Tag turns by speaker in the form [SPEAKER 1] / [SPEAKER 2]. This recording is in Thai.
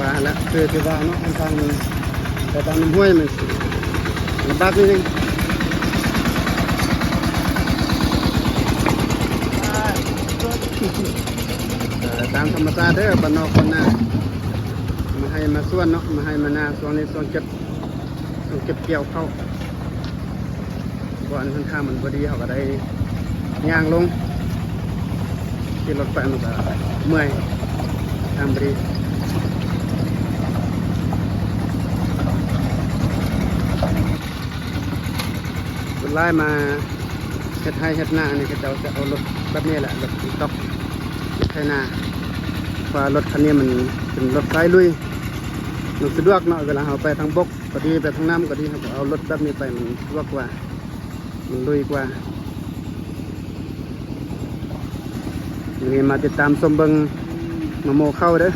[SPEAKER 1] ว่าแล้วคือที่ว่าเนาะทางแต่ตามน้ำห้วยมันลำบากนิดนึงตามธรรมชาติเด้อบ้านนอกคนนามาให้มาส่วนเนาะมาให้มานาส่วนในส่วนเก็บเกี่ยวเข้าก่อนค่อนข้างมันพอดีเขาก็ได้ย่างลงที่รถไฟมันก็เมื่อยทางพอดีคนไล่มาเฮ็ดให้เฮ็ดหน้านี่ก็จะเอารถแบบนี้แหละรถต๊อกไถนาเพราะรถคันนี้มันเป็นรถไฟลุยมันสะดวกเนาะเวลาเราไปทางบกก็ดีไปทางน้ำก็ดีเราก็เอารถแบบนี้ไปมันสะดวกกว่ามันลุยกว่านี่มาติดตามชมเบิงมะโมเข้าเด้อ